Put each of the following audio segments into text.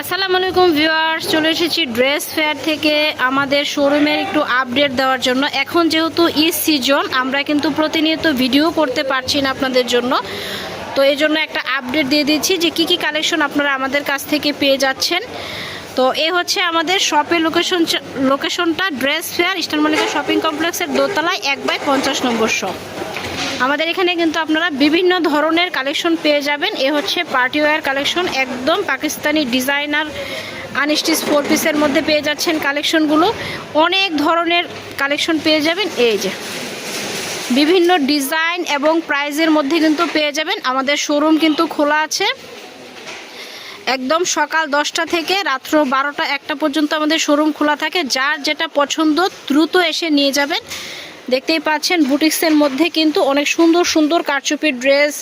আসসালামু আলাইকুম ভিউয়ার্স, চলে এসেছি ড্রেস ফেয়ার থেকে আমাদের শোরুমের একটু আপডেট দেওয়ার জন্য। এখন যেহেতু ঈদ সিজন, আমরা কিন্তু প্রতিনিয়ত ভিডিও করতে পারছি না আপনাদের জন্য, তো এই জন্য একটা আপডেট দিয়ে দিচ্ছি যে কি কি কালেকশন আপনারা আমাদের কাছ থেকে পেয়ে যাচ্ছেন। তো এই হচ্ছে আমাদের শপের লোকেশনটা dress fair eastern Mallika shopping কমপ্লেক্সের দোতলায় 1/50 নম্বর শপ। আমাদের এখানে কিন্তু আপনারা বিভিন্ন ধরনের কালেকশন পেয়ে যাবেন। এ হচ্ছে পার্টি ওয়্যার কালেকশন, একদম পাকিস্তানি ডিজাইনার আনস্টিচ 4 পিসের মধ্যে পেয়ে যাচ্ছেন কালেকশনগুলো। অনেক ধরনের কালেকশন পেয়ে যাবেন, এই যে বিভিন্ন ডিজাইন এবং প্রাইজের মধ্যে কিন্তু পেয়ে যাবেন। আমাদের শোরুম কিন্তু খোলা আছে একদম সকাল 10টা থেকে রাত্র 12টা-1টা পর্যন্ত আমাদের শোরুম খোলা থাকে। যার যেটা পছন্দ দ্রুত এসে নিয়ে যাবেন। দেখতেই পাচ্ছেন বুটিক্সের মধ্যে কিন্তু অনেক সুন্দর সুন্দর কারচুপির ড্রেস,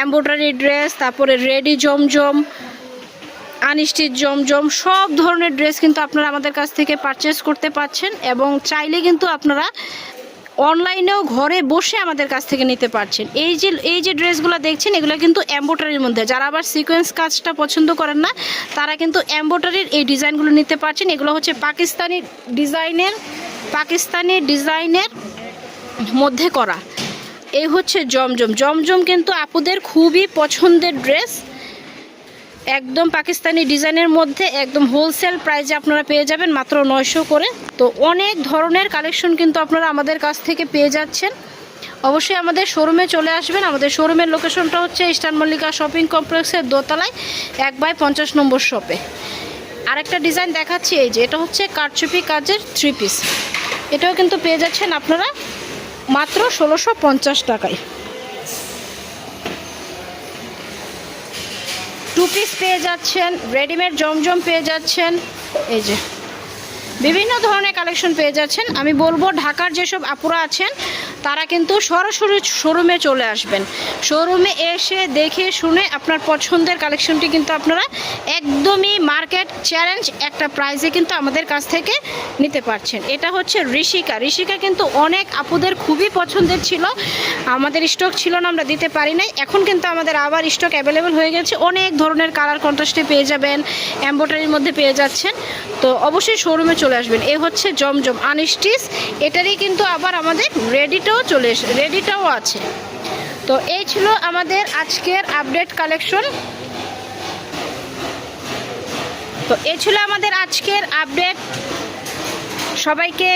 এমব্রয়ডারি ড্রেস, তারপরে রেডি জমজম, আনস্টিচ জমজম, সব ধরনের ড্রেস কিন্তু আপনারা আমাদের কাছ থেকে পারচেস করতে পারছেন। এবং চাইলে কিন্তু আপনারা অনলাইনেও ঘরে বসে আমাদের কাছ থেকে নিতে পারছেন। এই যে ড্রেসগুলো দেখছেন, এগুলো কিন্তু এমব্রয়ডারির মধ্যে। যারা আবার সিকোয়েন্স কাজটা পছন্দ করেন না, তারা কিন্তু এমব্রয়ডারির এই ডিজাইনগুলো নিতে পারছেন। এগুলো হচ্ছে পাকিস্তানি ডিজাইনের মধ্যে করা। এই হচ্ছে জমজম কিন্তু আপুদের খুবই পছন্দের ড্রেস, একদম পাকিস্তানি ডিজাইনের মধ্যে একদম হোলসেল প্রাইসে আপনারা পেয়ে যাবেন মাত্র 900 করে। তো অনেক ধরনের কালেকশন কিন্তু আপনারা আমাদের কাছ থেকে পেয়ে যাচ্ছেন। অবশ্যই আমাদের শোরুমে চলে আসবেন। আমাদের শোরুমের লোকেশনটা হচ্ছে ইস্টার্ন মল্লিকা শপিং কমপ্লেক্সের দোতলায় 1/50 নম্বর শপে। আরেকটা ডিজাইন দেখাচ্ছি, এই যে এটা হচ্ছে কারচুপি কাজের 3 পিস। এটাও কিন্তু পেয়ে যাচ্ছেন আপনারা মাত্র 1650 টাকায়। 2 পিস পেয়ে যাচ্ছেন, রেডিমেড জমজম পেয়ে যাচ্ছেন, এই যে বিভিন্ন ধরনের কালেকশন পেয়ে যাচ্ছেন। আমি বলবো ঢাকার যেসব আপুরা আছেন তারা কিন্তু সরাসরি শোরুমে চলে আসবেন। শোরুমে এসে দেখে শুনে আপনার পছন্দের কালেকশনটি কিন্তু আপনারা একদমই মার্কেট চ্যালেঞ্জ একটা প্রাইসে কিন্তু আমাদের কাছ থেকে নিতে পারছেন। এটা হচ্ছে ঋষিকা কিন্তু অনেক আপুদের খুবই পছন্দের ছিল। আমাদের স্টক ছিল না, আমরা দিতে পারি নাই। এখন কিন্তু আমাদের আবার স্টক অ্যাভেলেবেল হয়ে গেছে। অনেক ধরনের কালার কন্ট্রাস্টে পেয়ে যাবেন, এমব্রয়ডারির মধ্যে পেয়ে যাচ্ছেন। তো অবশ্যই শোরুমে চলে আসবেন। এ হচ্ছে জমজম আনস্টিচ, এটারই কিন্তু আবার আমাদের রেডিটাও আছে। তো এই ছিল আমাদের আজকের আপডেট কালেকশন। সবাইকে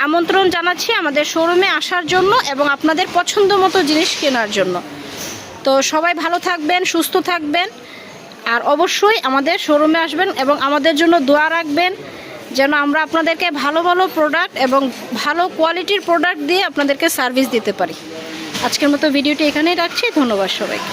আমন্ত্রণ জানাচ্ছি আমাদের শোরুমে আসার জন্য এবং আপনাদের পছন্দ মতো জিনিস কেনার জন্য। তো সবাই ভালো থাকবেন, সুস্থ থাকবেন, আর অবশ্যই আমাদের শোরুমে আসবেন এবং আমাদের জন্য দোয়া রাখবেন যেন আমরা আপনাদেরকে ভালো প্রোডাক্ট এবং ভালো কোয়ালিটির প্রোডাক্ট দিয়ে আপনাদেরকে সার্ভিস দিতে পারি। আজকের মতো ভিডিওটি এখানেই রাখছি। ধন্যবাদ সবাইকে।